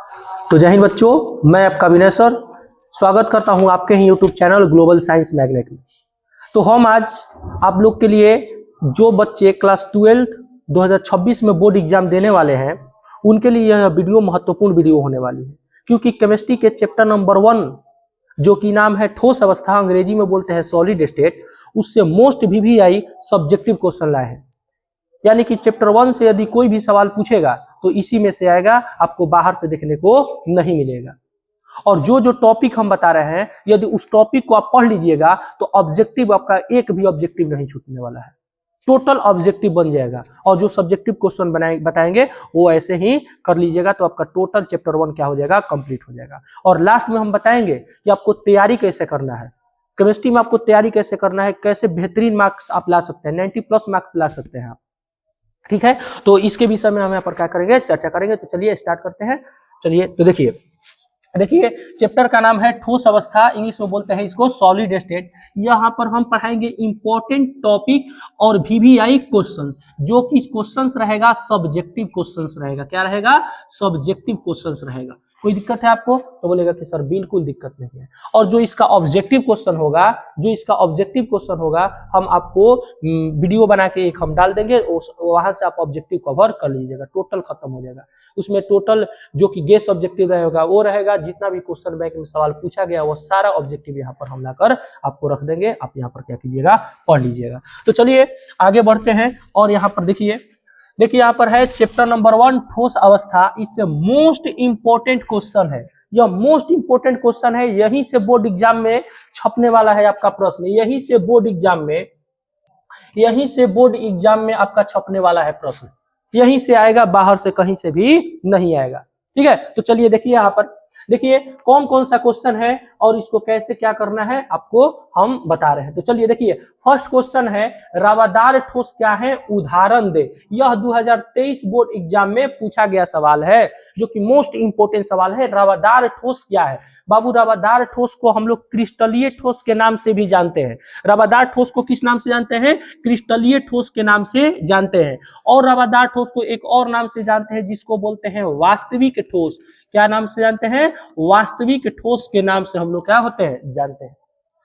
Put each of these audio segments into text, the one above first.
तो जय हिंद बच्चों, मैं आपका विनय सर स्वागत करता हूं आपके ही YouTube channel Global Science Magnet में। तो हम आज आप लोग के लिए जो बच्चे क्लास 12 2026 में बोर्ड एग्जाम देने वाले हैं उनके लिए यह वीडियो महत्वपूर्ण वीडियो होने वाली है, क्योंकि केमिस्ट्री के चैप्टर नंबर 1 जो कि नाम है ठोस अवस्था, अंग्रेजी में बोलते हैं सॉलिड स्टेट, उससे मोस्ट VVI सब्जेक्टिव क्वेश्चन लाए हैं। यानी कि चैप्टर 1 से यदि कोई भी सवाल पूछेगा तो इसी में से आएगा, आपको बाहर से देखने को नहीं मिलेगा। और जो जो टॉपिक हम बता रहे हैं, यदि उस टॉपिक को आप पढ़ लीजिएगा तो ऑब्जेक्टिव आपका एक भी ऑब्जेक्टिव नहीं छूटने वाला है, टोटल ऑब्जेक्टिव बन जाएगा। और जो सब्जेक्टिव क्वेश्चन बताएंगे वो ऐसे ही कर लीजिएगा तो आपका टोटल चैप्टर 1 क्या हो जाएगा, कंप्लीट हो जाएगा। और लास्ट में हम बताएंगे कि आपको तैयारी कैसे करना है, केमिस्ट्री में आपको तैयारी कैसे करना है, कैसे बेहतरीन मार्क्स आप ला सकते हैं, 90+ मार्क्स ला सकते हैं आप। ठीक है, तो इसके विषय में हम यहाँ पर क्या करेंगे, चर्चा करेंगे। तो चलिए स्टार्ट करते हैं। चलिए तो देखिए चैप्टर का नाम है ठोस अवस्था, इंग्लिश में बोलते हैं इसको सॉलिड स्टेट। यहाँ पर हम पढ़ाएंगे इंपॉर्टेंट टॉपिक और VVI क्वेश्चंस, जो कि क्वेश्चंस रहेगा सब्जेक्टिव क्वेश्चंस रहेगा। क्या रहेगा? सब्जेक्टिव क्वेश्चंस रहेगा। कोई दिक्कत है आपको? तो बोलेगा कि सर बिल्कुल दिक्कत नहीं है। और जो इसका ऑब्जेक्टिव क्वेश्चन होगा, हम आपको वीडियो बना के एक हम डाल देंगे, वहां से आप ऑब्जेक्टिव कवर कर लीजिएगा, टोटल खत्म हो जाएगा। उसमें टोटल जो कि गेस ऑब्जेक्टिव रहेगा वो रहेगा, जितना भी क्वेश्चन बैंक में सवाल पूछा गया वो सारा ऑब्जेक्टिव यहाँ पर हम लाकर आपको रख देंगे। आप यहाँ पर क्या कीजिएगा, पढ़ लीजिएगा। तो चलिए आगे बढ़ते हैं। और यहाँ पर देखिए यहाँ पर है चैप्टर नंबर 1 ठोस अवस्था। इससे मोस्ट इंपोर्टेंट क्वेश्चन है, यह मोस्ट इंपोर्टेंट क्वेश्चन है। यहीं से बोर्ड एग्जाम में छपने वाला है आपका प्रश्न, यहीं से बोर्ड एग्जाम में आपका छपने वाला है प्रश्न, यहीं से आएगा, बाहर से कहीं से भी नहीं आएगा। ठीक है, तो चलिए देखिए यहाँ पर कौन कौन सा क्वेश्चन है और इसको कैसे क्या करना है आपको हम बता रहे हैं। तो चलिए देखिए, फर्स्ट क्वेश्चन है रवादार ठोस क्या है, उदाहरण दे। यह 2023 बोर्ड एग्जाम में पूछा गया सवाल है, जो कि मोस्ट इंपोर्टेंट सवाल है। रवादार ठोस क्या है बाबू? रवादार ठोस को हम लोग क्रिस्टलीय ठोस के नाम से भी जानते हैं। रवादार ठोस को किस नाम से जानते हैं? क्रिस्टलीय ठोस के नाम से जानते हैं। और रवादार ठोस को एक और नाम से जानते हैं जिसको बोलते हैं वास्तविक ठोस। क्या नाम से जानते हैं? वास्तविक ठोस के नाम से हम लोग क्या होते हैं, जानते हैं।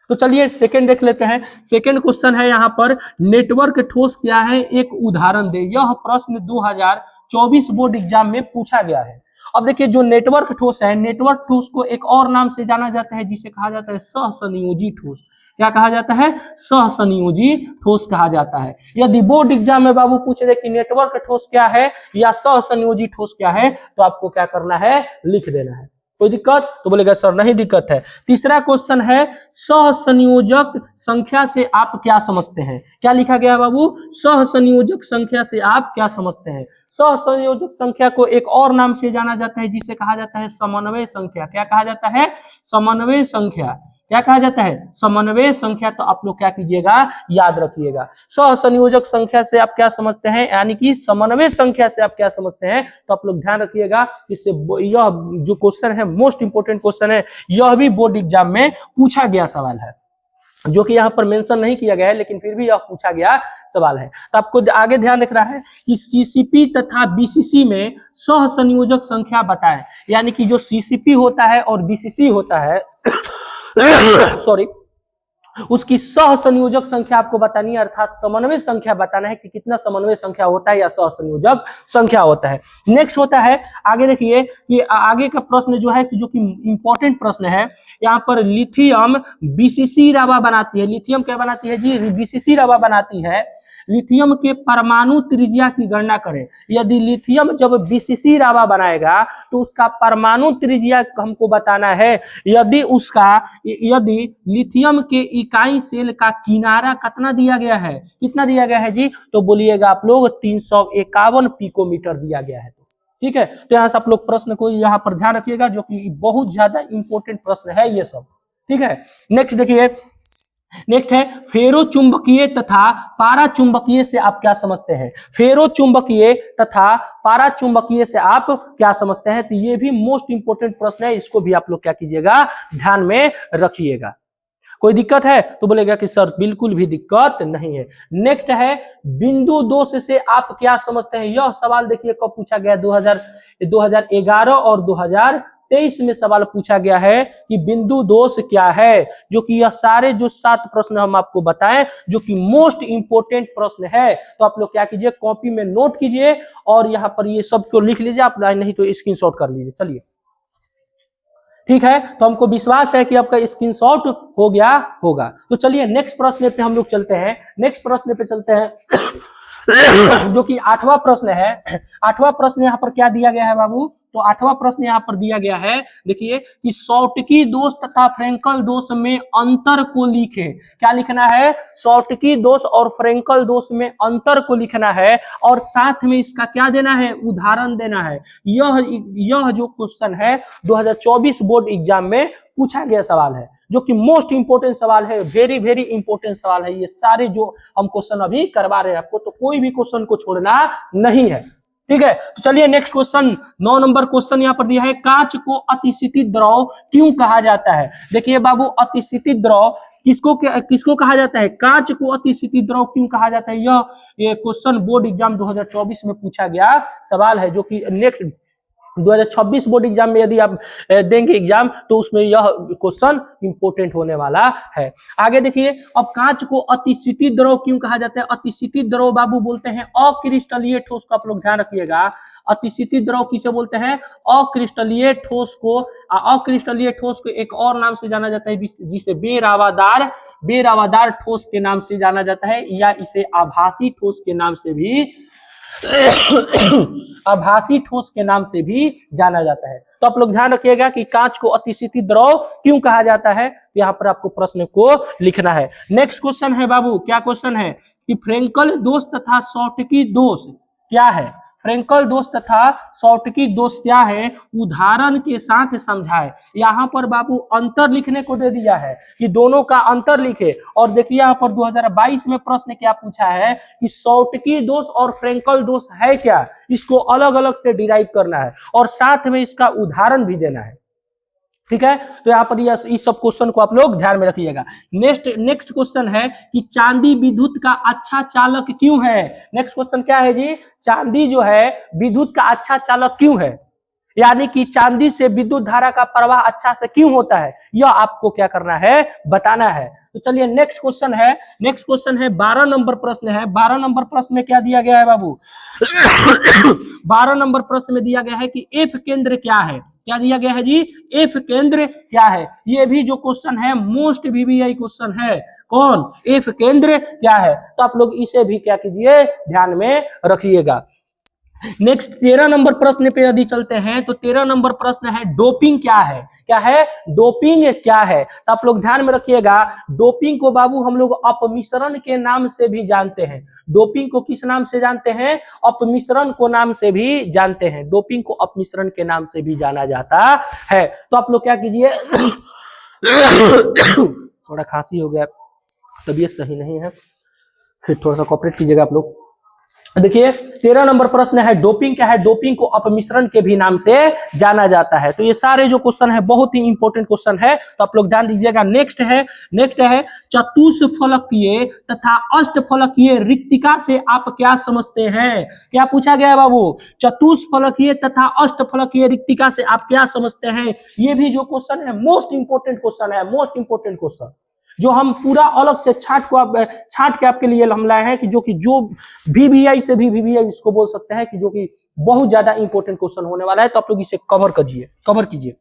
तो चलिए सेकंड देख लेते हैं। सेकंड क्वेश्चन है यहाँ पर नेटवर्क ठोस क्या है, एक उदाहरण दे। यह प्रश्न 2024 बोर्ड एग्जाम में पूछा गया है। अब देखिए जो नेटवर्क ठोस है, नेटवर्क ठोस को एक और नाम से जाना जाता है जिसे कहा जाता है सहसंयोजी ठोस। क्या कहा जाता है? सहसंयोजी ठोस कहा जाता है। यदि बोर्ड एग्जाम में बाबू पूछ रहे कि नेटवर्क ठोस क्या है या सहसंयोजी ठोस क्या है, तो आपको क्या करना है, लिख देना है। कोई दिक्कत? तो बोलेगा सर नहीं दिक्कत है। तीसरा क्वेश्चन है सहसंयोजक संख्या से आप क्या समझते हैं। क्या लिखा गया है बाबू? सहसंयोजक संख्या से आप क्या समझते हैं। सहसंयोजक संख्या को एक और नाम से जाना जाता है जिसे कहा जाता है समन्वय संख्या। क्या कहा जाता है? समन्वय संख्या। क्या कहा जाता है? समन्वय संख्या। तो आप लोग क्या कीजिएगा, याद रखिएगा। सहसंयोजक संख्या से आप क्या समझते हैं, यानी कि समन्वय संख्या से आप क्या समझते हैं, तो आप लोग ध्यान रखिएगा। इससे यह जो क्वेश्चन है मोस्ट इंपोर्टेंट क्वेश्चन है, यह भी बोर्ड एग्जाम में पूछा गया सवाल है, जो कि यहाँ पर मेंशन नहीं किया गया है, लेकिन फिर भी यह पूछा गया सवाल है। तो आपको आगे ध्यान रखना है कि CCP तथा BCC में सहसंयोजक संख्या बताएं। यानी कि जो CCP होता है और BCC होता है सॉरी, उसकी सहसंयोजक संख्या आपको बतानी है, अर्थात समन्वय संख्या बताना है कि कितना समन्वय संख्या होता है या सहसंयोजक संख्या होता है। नेक्स्ट होता है, आगे देखिए कि आगे का प्रश्न जो है कि जो कि इंपॉर्टेंट प्रश्न है, यहाँ पर लिथियम BCC रावा बनाती है। लिथियम क्या बनाती है जी? BCC रावा बनाती है। लिथियम के परमाणु त्रिज्या की गणना करें। यदि लिथियम जब BCC रावा बनाएगा तो उसका परमाणु त्रिज्या हमको बताना है। यदि लिथियम के इकाई सेल का किनारा कितना दिया गया है, कितना दिया गया है जी? तो बोलिएगा आप लोग 351 पिकोमीटर दिया गया है। ठीक है, तो यहाँ से आप लोग प्रश्न को यहाँ पर ध्यान रखिएगा, जो कि बहुत ज्यादा इंपॉर्टेंट प्रश्न है ये सब। ठीक है, नेक्स्ट देखिए, नेक्स्ट है फेरो चुंबकीय तथा पारा चुंबकीय से आप क्या समझते हैं। फेरो चुंबकीय तथा पारा चुंबकीय से आप क्या समझते हैं, तो ये भी मोस्ट इंपोर्टेंट प्रश्न है, इसको भी आप लोग क्या कीजिएगा, ध्यान में रखिएगा। कोई दिक्कत है तो बोलेगा कि सर बिल्कुल भी दिक्कत नहीं है। नेक्स्ट है बिंदु दोष से आप क्या समझते हैं। यह सवाल देखिए कब पूछा गया, 2011 और 2023 में सवाल पूछा गया है कि बिंदु दोष क्या है, जो कि यह सारे जो 7 प्रश्न हम आपको बताएं जो कि मोस्ट इंपोर्टेंट प्रश्न है। तो आप लोग क्या कीजिए, कॉपी में नोट कीजिए और यहाँ पर ये सब को लिख लीजिए आप, नहीं तो स्क्रीनशॉट कर लीजिए। चलिए ठीक है, तो हमको विश्वास है कि आपका स्क्रीनशॉट हो गया होगा। तो चलिए नेक्स्ट प्रश्न पे हम लोग चलते हैं। नेक्स्ट प्रश्न पे चलते हैं जो कि 8वां प्रश्न है। 8वां प्रश्न यहाँ पर क्या दिया गया है बाबू, तो 8वां प्रश्न यहाँ पर दिया गया है, देखिए कि शॉर्टकी दोष तथा फ्रेंकल दोष में अंतर को लिखें। क्या लिखना है, शॉर्टकी दोष और फ्रेंकल दोष में अंतर को लिखना है और साथ में इसका क्या देना है, उदाहरण देना है। यह जो क्वेश्चन है 2024 बोर्ड एग्जाम में पूछा गया सवाल है, जो कि मोस्ट इंपोर्टेंट सवाल है, वेरी वेरी इंपोर्टेंट सवाल है। ये सारे जो हम क्वेश्चन अभी करवा रहे हैं आपको, तो कोई भी क्वेश्चन को छोड़ना नहीं है। ठीक है, तो चलिए नेक्स्ट क्वेश्चन, 9 नंबर क्वेश्चन यहाँ पर दिया है, कांच को अतिशीतित द्रव क्यों कहा जाता है। देखिए बाबू, अतिशीतित द्रव किसको कहा जाता है, कांच को अतिशीतित द्रव क्यों कहा जाता है। ये क्वेश्चन बोर्ड एग्जाम 2024 में पूछा गया सवाल है, जो कि नेक्स्ट 2026 बोर्ड एग्जाम में यदि आप देंगे एग्जाम तो उसमें यह क्वेश्चन इंपोर्टेंट होने वाला है। आगे देखिए, अब कांच को अतिशीतित द्रव क्यों कहा जाता है। अतिशीतित द्रव बाबू बोलते हैं अक्रिस्टलीय ठोस को, आप लोग ध्यान रखिएगा। अतिशीतित द्रव किसे बोलते हैं, अक्रिस्टलीय ठोस को। अक्रिस्टलीय ठोस को एक और नाम से जाना जाता है जिसे बेरावादार ठोस के नाम से जाना जाता है, या इसे आभासी ठोस के नाम से भी आभासी ठोस के नाम से भी जाना जाता है। तो आप लोग ध्यान रखिएगा कि कांच को अतिशीतित द्रव क्यों कहा जाता है, यहाँ पर आपको प्रश्न को लिखना है। नेक्स्ट क्वेश्चन है बाबू, क्या क्वेश्चन है कि फ्रेंकल दोष तथा शॉर्टकी दोष क्या है। फ्रेंकल दोष तथा शॉर्टकी दोष क्या है, उदाहरण के साथ समझाए। यहाँ पर बाबू अंतर लिखने को दे दिया है कि दोनों का अंतर लिखे। और देखिए यहाँ पर 2022 में प्रश्न क्या पूछा है कि शॉर्टकी दोष और फ्रेंकल दोष है क्या, इसको अलग अलग से डिराइव करना है और साथ में इसका उदाहरण भी देना है। ठीक है, तो यहाँ पर इस सब क्वेश्चन को आप लोग ध्यान में रखिएगा। नेक्स्ट क्वेश्चन है कि चांदी विद्युत का अच्छा चालक क्यों है। नेक्स्ट क्वेश्चन क्या है जी, चांदी जो है विद्युत का अच्छा चालक क्यों है, यानी कि चांदी से विद्युत धारा का प्रवाह अच्छा से क्यों होता है, यह आपको क्या करना है, बताना है। तो चलिए नेक्स्ट क्वेश्चन है 12 नंबर प्रश्न है। 12 नंबर प्रश्न में क्या दिया गया है बाबू 12 नंबर प्रश्न में दिया गया है कि एफ केंद्र क्या है। क्या दिया गया है जी, एफ केंद्र क्या है। ये भी जो क्वेश्चन है मोस्ट वीवीआई क्वेश्चन है, कौन, एफ केंद्र क्या है। तो आप लोग इसे भी क्या कीजिए, ध्यान में रखिएगा। नेक्स्ट 13 नंबर प्रश्न पे यदि चलते हैं तो 13 नंबर प्रश्न है डोपिंग क्या है। क्या है, डोपिंग क्या है। तो आप लोग ध्यान में रखिएगा, डोपिंग को बाबू हम लोग अपमिश्रण के नाम से भी जानते हैं। डोपिंग को किस नाम से जानते हैं, अपमिश्रण को नाम से भी जानते हैं। डोपिंग को अपमिश्रण के नाम से भी जाना जाता है। तो आप लोग क्या कीजिए थोड़ा खांसी हो गया, तबीयत सही नहीं है, फिर थोड़ा सा कोऑपरेट कीजिएगा आप लोग। देखिए 13 नंबर प्रश्न है डोपिंग क्या है। डोपिंग को अपमिश्रण के भी नाम से जाना जाता है। तो ये सारे जो क्वेश्चन है बहुत ही इंपॉर्टेंट क्वेश्चन है, तो आप लोग ध्यान दीजिएगा। नेक्स्ट है चतुष्फलकीय तथा अष्टफलकीय रिक्तिका से आप क्या समझते हैं। क्या पूछा गया है बाबू, चतुष्फलकीय तथा अष्टफलकीय रिक्तिका से आप क्या समझते हैं। ये भी जो क्वेश्चन है मोस्ट इंपोर्टेंट क्वेश्चन है, मोस्ट इंपोर्टेंट क्वेश्चन, जो हम पूरा अलग से छाट के आपके लिए हम लाए हैं कि जो वीवीआई से भी वीवीआई इसको बोल सकते हैं कि जो कि बहुत ज्यादा इंपॉर्टेंट क्वेश्चन होने वाला है। तो आप लोग इसे कवर कीजिए।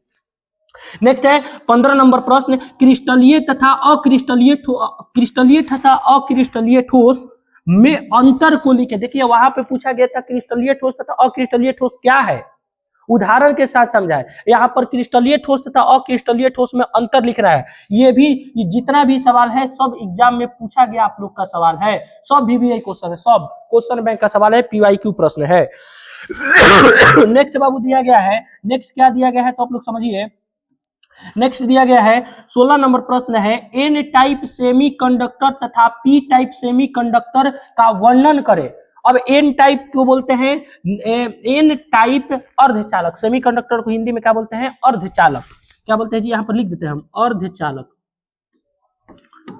नेक्स्ट है 15 नंबर प्रश्न, क्रिस्टलीय तथा अक्रिस्टलीय ठोस में अंतर को लिखे। देखिए वहां पे पूछा गया था क्रिस्टलीय ठोस तथा अक्रिस्टलीय ठोस क्या है, उदाहरण के साथ समझाए। यहाँ पर क्रिस्टलीय ठोस तथा अक्रिस्टलीय ठोस में अंतर लिखना है। ये भी जितना भी सवाल है सब एग्जाम में पूछा गया आप लोग का सवाल है, सब वीवीआई क्वेश्चन है, सब क्वेश्चन बैंक का सवाल है, पीवाईक्यू प्रश्न है। नेक्स्ट बाबू दिया गया है, नेक्स्ट क्या दिया गया है तो आप लोग समझिए। नेक्स्ट दिया गया है 16 नंबर प्रश्न है, एन टाइप सेमीकंडक्टर तथा पी टाइप सेमीकंडक्टर का वर्णन करें। अब एन टाइप को बोलते हैं, एन टाइप अर्धचालक, सेमीकंडक्टर को हिंदी में क्या बोलते हैं, अर्धचालक। क्या बोलते हैं जी, यहाँ पर लिख देते हैं हम, अर्धचालक।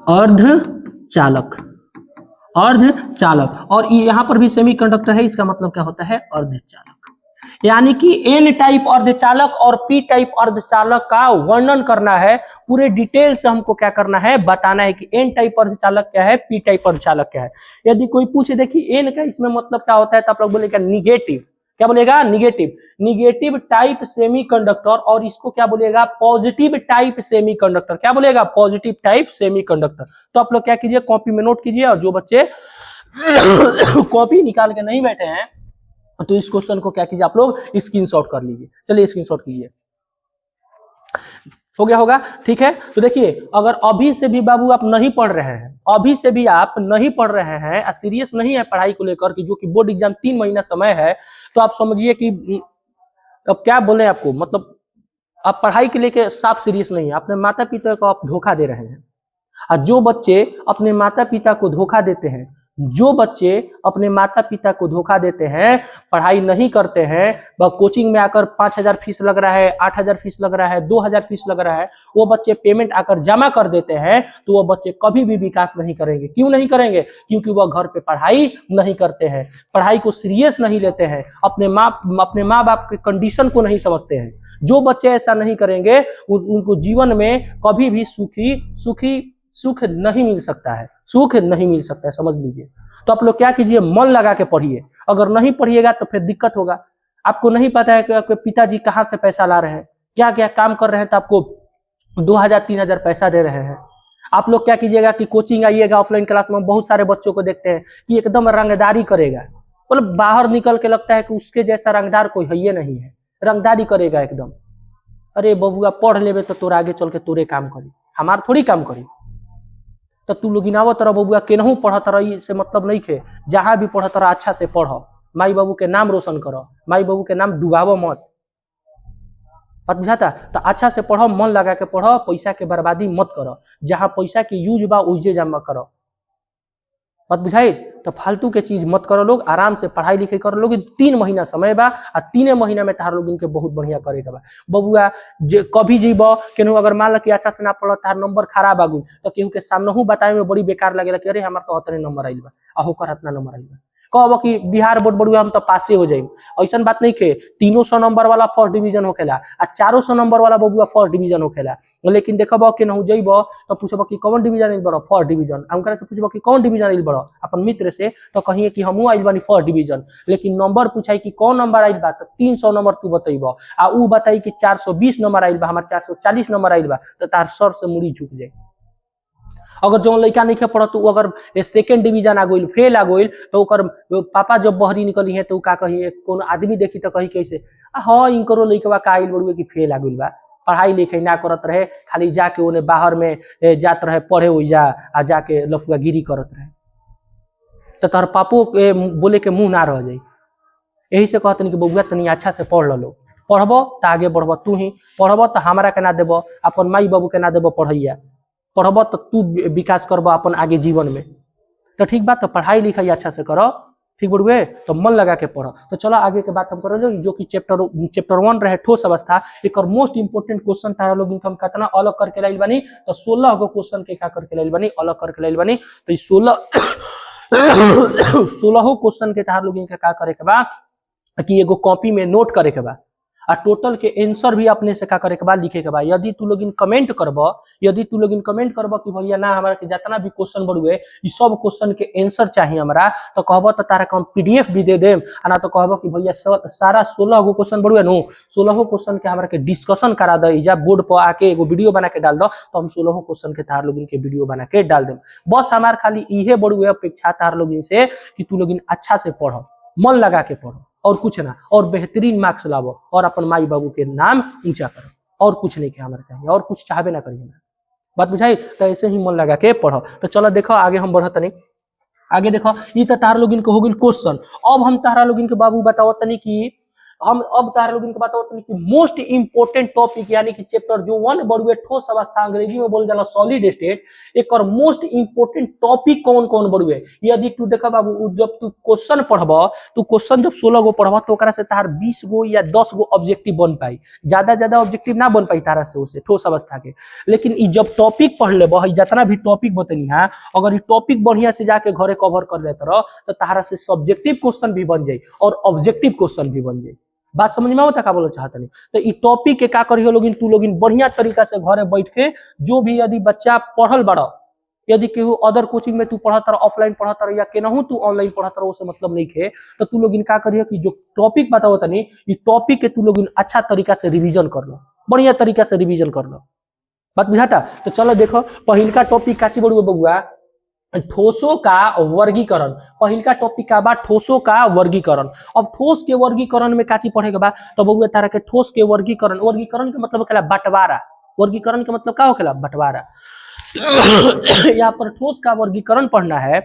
अर्धचालक, अर्धचालक। और यहाँ पर भी सेमीकंडक्टर है, इसका मतलब क्या होता है? अर्धचालक। यानी कि एन टाइप अर्धचालक और पी टाइप अर्धचालक का वर्णन करना है, पूरे डिटेल से हमको क्या करना है? बताना है कि एन टाइप अर्धचालक क्या है, पी टाइप अर्धचालक क्या है। यदि कोई पूछे देखिए एन का इसमें मतलब क्या होता है, तो आप लोग बोलेगा निगेटिव। क्या बोलेगा? निगेटिव। Negative type semiconductor. और इसको क्या बोलेगा? Positive type semiconductor. क्या बोलेगा? Positive type semiconductor. तो आप लोग क्या कीजिए, कॉपी में नोट कीजिए, और जो बच्चे कॉपी निकाल के नहीं बैठे हैं तो इस क्वेश्चन को क्या कीजिए, आप लोग स्क्रीनशॉट कर लीजिए। चलिए स्क्रीनशॉट कीजिए, हो गया होगा, ठीक है। तो देखिए, अगर अभी से भी बाबू आप नहीं पढ़ रहे हैं, अभी से भी आप नहीं पढ़ रहे हैं, सीरियस नहीं है पढ़ाई को लेकर कि जो कि बोर्ड एग्जाम 3 महीना समय है, तो आप समझिए कि अब क्या बोले आपको, मतलब आप पढ़ाई के लेके साफ सीरियस नहीं है, अपने माता पिता को आप धोखा दे रहे हैं। और जो बच्चे अपने माता पिता को धोखा देते हैं, जो बच्चे अपने माता पिता को धोखा देते हैं, पढ़ाई नहीं करते हैं, वह कोचिंग में आकर 5,000 फीस लग रहा है, 8,000 फीस लग रहा है, 2,000 फीस लग रहा है, वो बच्चे पेमेंट आकर जमा कर देते हैं, तो वो बच्चे कभी भी विकास नहीं करेंगे। क्यों नहीं करेंगे? क्योंकि वह घर पे पढ़ाई नहीं करते हैं, पढ़ाई को सीरियस नहीं लेते हैं, अपने माँ बाप के कंडीशन को नहीं समझते हैं। जो बच्चे ऐसा नहीं करेंगे उनको जीवन में कभी भी सुख नहीं मिल सकता है, सुख नहीं मिल सकता है, समझ लीजिए। तो आप लोग क्या कीजिए, मन लगा के पढ़िए। अगर नहीं पढ़िएगा तो फिर दिक्कत होगा। आपको नहीं पता है कि आपके पिताजी कहाँ से पैसा ला रहे हैं, क्या क्या काम कर रहे हैं, तो आपको 2,000-3,000 पैसा दे रहे हैं। आप लोग क्या कीजिएगा कि कोचिंग आइएगा, ऑफलाइन क्लास में बहुत सारे बच्चों को देखते हैं कि एकदम रंगदारी करेगा, मतलब बाहर निकल के लगता है कि उसके जैसा रंगदार कोई है नहीं है, रंगदारी करेगा एकदम। अरे बबुआ पढ़ लेवे तो तोरा आगे चल के तोरे काम करी, हमार थोड़ी काम करी। तो तू लोग गिनावत रह बबुआ, केनहू पढ़त रह, से मतलब नहीं खे, जहां भी पढ़त रह अच्छा से पढ़, माई बाबू के नाम रोशन करो, माई बाबू के नाम डुबावो मत। बात बुझाता? तो अच्छा से पढ़ो, मन लगा के पढ़ो, पैसा के बर्बादी मत करो, जहां पैसा के यूज बा उजे जमा करो। बात बुझाई? तो फालतू के चीज मत करो, लोग आराम से पढ़ाई लिखाई करो। लोग 3 महीना समय बा, आ 3 महीना में तार लोग इनके बहुत बढ़िया करे बा। बबुआ कभी जीब केनहू अगर मान लो कि अच्छा से ना पढ़ो, तार नंबर खराब आ गई, तो केहू के सामने बताए में बड़ी बेकार लगेला कि अरे हमार तो उतने नंबर आइल बा, आ होकर इतना नंबर आइल बा। कहब कि बिहार बोर्ड बड़ुआ हम तो पासे हो जाए, ऐसा बात नहीं खे। 300 नंबर वाला फर्स्ट डिवीजन होखेला, आ 400 नंबर वाला बबुआ फर्स्ट डिवीजन होखेला। लेकिन देखब कि नहीं जइब तो पूछब कि कौन डिवीजन आइल बड़ो, फर्स्ट डिवीजन। उनका से पूछब कि कौन डिवीजन आइल बड़ो अपन मित्र से, तो कहिए कि हमहू आइल बानी फर्स्ट डिवीजन। लेकिन नंबर पूछाई कि कौन नंबर आइल बा, तो 300 नंबर तू बतइब, आ ऊ बताई कि 420 नंबर आइल बा, हमार 440 नंबर आइल बा, तो तार सर से मुड़ी झुक जाए। अगर जो लड़का नहीं पढ़त, अगर सेकेंड डिवीजन आ गई, फेल आ गई, तो ओकर पापा जब बहरी निकली है तो का कही, कौन आदमी देखी तो कही कैसे, हाँ इनकरो लड़कवा का आइल बड़ुए कि फेल आ गई बा, पढ़ाई लिखाई ना करत रहे, खाली जाके उन्हें बाहर में जात रहे पढ़े ओइजा, आ जाके लफुआ गिरी करत रहे, तो तोहर पापो बोले के मुंह ना रह जाए। यही से कहते कि बबुआ तनी अच्छा से पढ़ लो, पढ़ब तो आगे बढ़ब, तू ही पढ़ब तो हमारा के ना देब, अपन माई बाबू के ना देब पढ़ैया, पढ़ब तो तू विकास करब अपन आगे जीवन में। तो ठीक बात, तो पढ़ाई लिखाई अच्छा से करो, ठीक बड़ुए, तो मन लगा के पढ़ो। तो चलो आगे के बात हम करो, जो कि चैप्टर 1 रहे ठोस अवस्था, एक मोस्ट इंपोर्टेंट क्वेश्चन तारा लोग इनकम कितना अलग करके लाइल बनी, तो 16 गो क्वेश्चन के का करके लाइल बनी, अलग करके लाइल बनी। तो 16 क्वेश्चन के तारा लोग इनका का करे के बा कि एगो कॉपी में नोट करे के बा, और टोटल के आंसर भी अपने से का करे के बाद लिखे के बाद। यदि तू लोग इन कमेंट करब कि भैया ना हमारा के जितना भी क्वेश्चन बढ़ुए ये सब क्वेश्चन के आंसर चाहिए हमरा, तो कहब तो तारा हम पीडीएफ भी दे देम, ना तो कहब कि भैया सारा 16 गो क्वेश्चन बढ़ुए नु, 16 क्वेश्चन के हमरा के डिस्कशन करा दे, जा बोर्ड पर आके एगो वीडियो बना के डाल दो, तो हम 16 क्वेश्चन के तार लोग इनके वीडियो बना के डाल देम। बस हमार खाली इहे बढ़ुए अपेक्षा तार लोग इनसे कि तू लोग अच्छा से पढ़ो, मन लगा के पढ़ो, और कुछ ना, और बेहतरीन मार्क्स लावो, और अपन माई बाबू के नाम ऊंचा करो, और कुछ नहीं के हमारे चाहिए, और कुछ चाहबे ना करिए। बात बुझाई? तो ऐसे ही मन लगा के पढ़ो। तो चलो देखो आगे हम बढ़ो तनी, आगे देखो, ये तो तार लोग इनको हो गई क्वेश्चन। अब हम तारा लोग इनके बाबू बताओ तनी कि हम अब तार लोग इनके बात होता है कि मोस्ट इंपोर्टेंट टॉपिक यानी कि चैप्टर जो 1 बड़ुए ठोस अवस्था अंग्रेजी में बोल जाला सॉलिड स्टेट, एक और मोस्ट इंपोर्टेंट टॉपिक कौन कौन बड़ुए यदि तू देखा बाबू जब तू क्वेश्चन पढ़ब तू क्वेश्चन जब 16 गो पढ़ब तो ओकरा से तार 20 गो या 10 गो ऑब्जेक्टिव बन पाई, ज्यादा ऑब्जेक्टिव ना बन पाई तारा से उसे ठोस अवस्था के। लेकिन ई जब टॉपिक पढ़ ले जितना भी टॉपिक बतनी है अगर ये टॉपिक बढ़िया से जाके घरे कवर कर लेते रहो तो तारा से सब्जेक्टिव क्वेश्चन भी बन जाए और ऑब्जेक्टिव क्वेश्चन भी बन जाए। बात समझ में आवता का बोलो चाहता नहीं तो ई टॉपिक के का करियो लोगिन तू लोगिन बढ़िया तरीका से घरे बैठ के जो भी यदि बच्चा पढ़ल बड़ा यदि केहू अदर कोचिंग में तू पढ़त रह ऑफलाइन पढ़त रह या केनहू तू ऑनलाइन पढ़त रह उसे मतलब नहीं है तो तू लोगिन का करियो कि जो टॉपिक बताओ तनी ई टॉपिक के तू लोगिन अच्छा तरीका से रिवीजन कर लो, बढ़िया तरीका से रिवीजन कर लो। बात बुझाता तो चलो देखो पहिलका टॉपिक काची बड़ुआ बबुआ ठोसों का वर्गीकरण। पहिलका टॉपिक का बाद ठोसों का वर्गीकरण। अब ठोस के वर्गीकरण में काची पढ़ेगा बा तो बबुआ तारा के ठोस के वर्गीकरण, वर्गीकरण का मतलब होखेला बंटवारा, वर्गीकरण का मतलब का होखेला बंटवारा। यहाँ पर ठोस का वर्गीकरण पढ़ना है।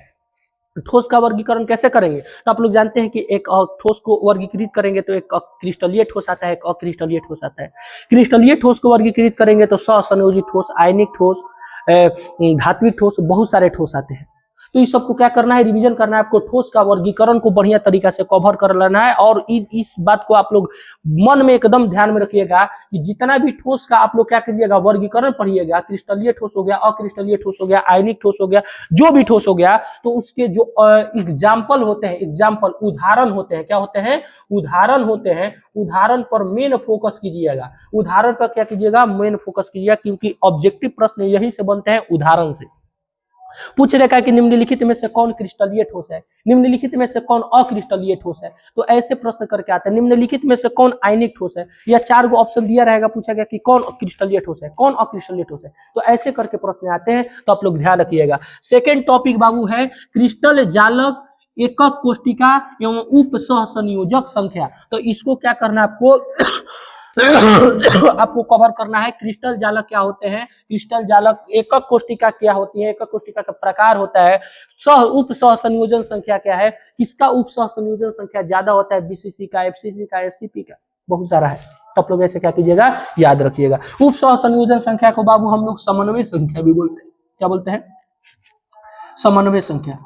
ठोस का वर्गीकरण कैसे करेंगे तो आप लोग जानते हैं कि एक ठोस को वर्गीकृत करेंगे तो एक क्रिस्टलीय ठोस आता है, एक अक्रिस्टलीय ठोस आता है। क्रिस्टलीय ठोस को वर्गीकृत करेंगे तो सहसंयोजी ठोस, आयनिक ठोस, धात्विक ठोस, बहुत सारे ठोस आते हैं। तो इस सबको क्या करना है रिवीजन करना है आपको, ठोस का वर्गीकरण को बढ़िया तरीका से कवर कर लेना है। और इस बात को आप लोग मन में एकदम ध्यान में रखिएगा कि जितना भी ठोस का आप लोग क्या करिएगा वर्गीकरण पढ़िएगा, क्रिस्टलीय ठोस हो गया, अक्रिस्टलीय ठोस हो गया, आयनिक ठोस हो गया, जो भी ठोस हो गया तो उसके जो एग्जाम्पल होते हैं, एग्जाम्पल उदाहरण होते हैं, क्या होते हैं उदाहरण होते हैं, उदाहरण पर मेन फोकस कीजिएगा। उदाहरण पर क्या कीजिएगा मेन फोकस कीजिएगा क्योंकि ऑब्जेक्टिव प्रश्न यही से बनते हैं उदाहरण से। पूछ रखा है कि निम्नलिखित में से कौन क्रिस्टलीय ठोस है, निम्नलिखित में से कौन अक्रिस्टलीय ठोस है, तो ऐसे प्रश्न करके आते हैं। निम्नलिखित में से कौन आयनिक ठोस है, या 4 गो ऑप्शन दिया रहेगा, पूछा गया कि कौन क्रिस्टलीय ठोस है, कौन अक्रिस्टलीय ठोस है, तो ऐसे करके प्रश्न आते हैं। तो आप लोग ध्यान रखिएगा। सेकेंड टॉपिक बाबू है क्रिस्टल जालक एकक कोष्टिका एवं उप सहसंयोजक संख्या। तो इसको क्या करना है आपको आपको कवर करना है। क्रिस्टल जालक क्या होते हैं, क्रिस्टल जालक एकक कोष्टिका क्या होती है, एकक कोष्टिका का प्रकार होता है, उप सहसंयोजन संख्या क्या है, किसका उप सहसंयोजन संख्या ज्यादा होता है, बीसीसी का, एफसीसी का, एससीपी का, बहुत सारा है। तो आप लोग ऐसे क्या कीजिएगा याद रखिएगा। उप सहसंयोजन संख्या को बाबू हम लोग समन्वय संख्या भी बोलते हैं। क्या बोलते हैं समन्वय संख्या,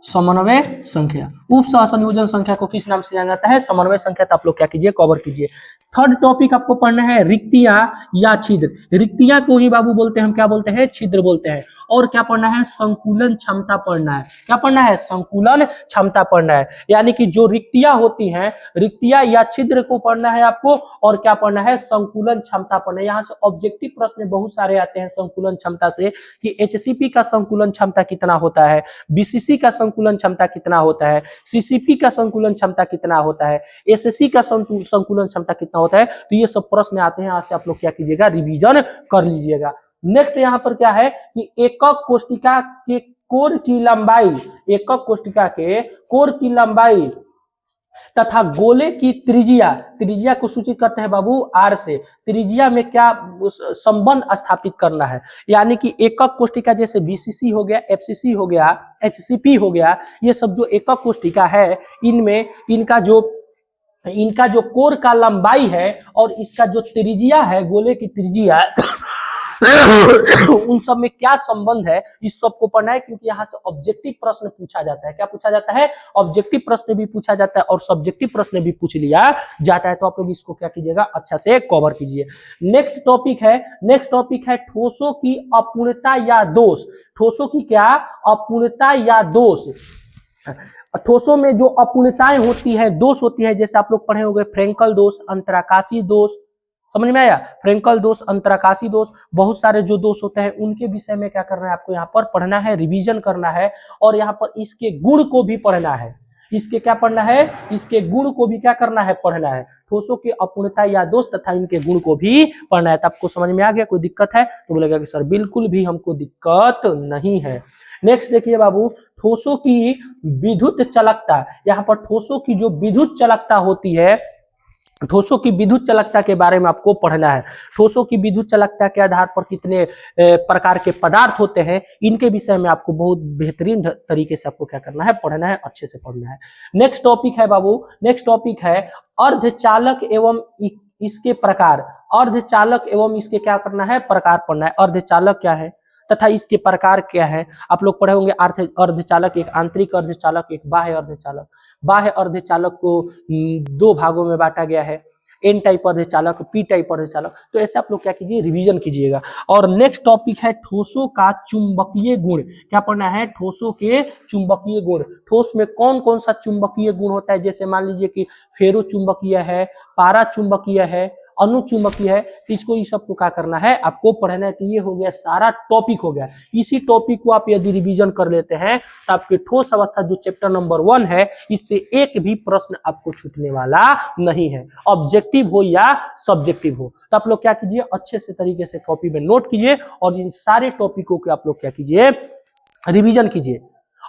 समन्वय संख्या। उप सहसंयोजन संख्या को किस नाम से जाना जाता है समन्वय संख्या। तो आप लोग क्या कीजिए कवर कीजिए। थर्ड टॉपिक आपको पढ़ना है रिक्तियां या छिद्र। रिक्तियां को ही बाबू बोलते हैं हम क्या बोलते हैं छिद्र बोलते हैं। और क्या पढ़ना है संकुलन क्षमता पढ़ना है। क्या पढ़ना है संकुलन क्षमता पढ़ना है, यानी कि जो रिक्तियां होती हैं रिक्तियां या छिद्र को पढ़ना है आपको। और क्या पढ़ना है संकुलन क्षमता पढ़ना है। यहाँ से ऑब्जेक्टिव प्रश्न बहुत सारे आते हैं संकुलन क्षमता से कि एचसीपी का संकुलन क्षमता कितना होता है, बीसीसी का संकुलन क्षमता कितना होता है, सीसीपी का संकुलन क्षमता कितना होता है, एसएससी का संकुलन क्षमता कितना होता है। तो ये सब प्रश्न आते हैं, आज से आप लोग क्या कीजिएगा रिवीजन कर लीजिएगा। नेक्स्ट यहाँ पर क्या है कि एकक कोष्टिका के कोर की लंबाई, एकक कोष्टिका के कोर की लंबाई तथा गोले की त्रिज्या, त्रिज्या को सूचित करते हैं बाबू आर से। त्रिज्या में क्या संबंध स्थापित करना है, यानी कि एकक कोष्टिका जैसे बीसीसी हो गया, एफसीसी हो गया, एचसीपी हो गया, ये सब जो एकक कोष्टिका है इनमें इनका जो कोर का लंबाई है और इसका जो त्रिज्या है गोले की त्रिज्या उन सब में क्या संबंध है इस सब को पढ़ना है। क्योंकि यहाँ से ऑब्जेक्टिव प्रश्न पूछा जाता है। क्या पूछा जाता है ऑब्जेक्टिव प्रश्न भी पूछा जाता है और सब्जेक्टिव प्रश्न भी पूछ लिया जाता है। तो आप लोग इसको क्या कीजिएगा अच्छा से कवर कीजिए। नेक्स्ट टॉपिक है ठोसों की अपूर्णता या दोष। ठोसों की क्या अपूर्णता या दोष। ठोसों में जो अपूर्णताएं होती है दोष होती है, जैसे आप लोग पढ़े होंगे फ्रेंकल दोष, अंतराकाशी दोष, समझ में आया फ्रेंकल दोष, अंतराकाशी दोष, बहुत सारे जो दोष होते हैं उनके विषय में क्या करना है आपको यहाँ पर पढ़ना है, रिवीजन करना है। और यहाँ पर इसके गुण को भी पढ़ना है। इसके क्या पढ़ना है इसके गुण को भी क्या करना है पढ़ना है। ठोसों की अपूर्णता या दोष तथा इनके गुण को भी पढ़ना है। तो आपको समझ में आ गया कोई दिक्कत है तो बोलेगा कि सर बिल्कुल भी हमको दिक्कत नहीं है। नेक्स्ट देखिए बाबू ठोसों की विद्युत चलकता। यहाँ पर ठोसों की जो विद्युत चलकता होती है ठोसों की विद्युत चालकता के बारे में आपको पढ़ना है। ठोसों की विद्युत चालकता के आधार पर कितने प्रकार के पदार्थ होते हैं, इनके विषय में आपको बहुत बेहतरीन तरीके से आपको क्या करना है, पढ़ना है, अच्छे से पढ़ना है। नेक्स्ट टॉपिक है बाबू, नेक्स्ट टॉपिक है अर्धचालक एवं इसके प्रकार। अर्धचालक एवं इसके क्या करना है, प्रकार पढ़ना है। अर्धचालक क्या है तथा इसके प्रकार क्या है, आप लोग पढ़े होंगे। अर्धचालक, एक आंतरिक अर्धचालक, एक बाह्य अर्धचालक। बाह्य अर्धचालक को दो भागों में बांटा गया है, एन टाइप अर्धचालक, पी टाइप अर्धचालक। तो ऐसे आप लोग क्या कीजिए, रिवीजन कीजिएगा। और नेक्स्ट टॉपिक है ठोसों का चुंबकीय गुण। क्या पढ़ना है, ठोसों के चुंबकीय गुण। ठोस में कौन कौन सा चुंबकीय गुण होता है, जैसे मान लीजिए कि फेरो चुंबकीय है, पारा चुंबकीय है, अनुचुंबकीय है। तो इसको इस सबको क्या करना है, आपको पढ़ना है। तो ये हो गया सारा टॉपिक हो गया। इसी टॉपिक को आप यदि रिवीजन कर लेते हैं तो आपके ठोस अवस्था जो चैप्टर नंबर 1 है, इससे एक भी प्रश्न आपको छूटने वाला नहीं है, ऑब्जेक्टिव हो या सब्जेक्टिव हो। तो आप लोग क्या कीजिए, अच्छे से तरीके से कॉपी में नोट कीजिए और इन सारे टॉपिकों के आप लोग क्या कीजिए, रिवीजन कीजिए।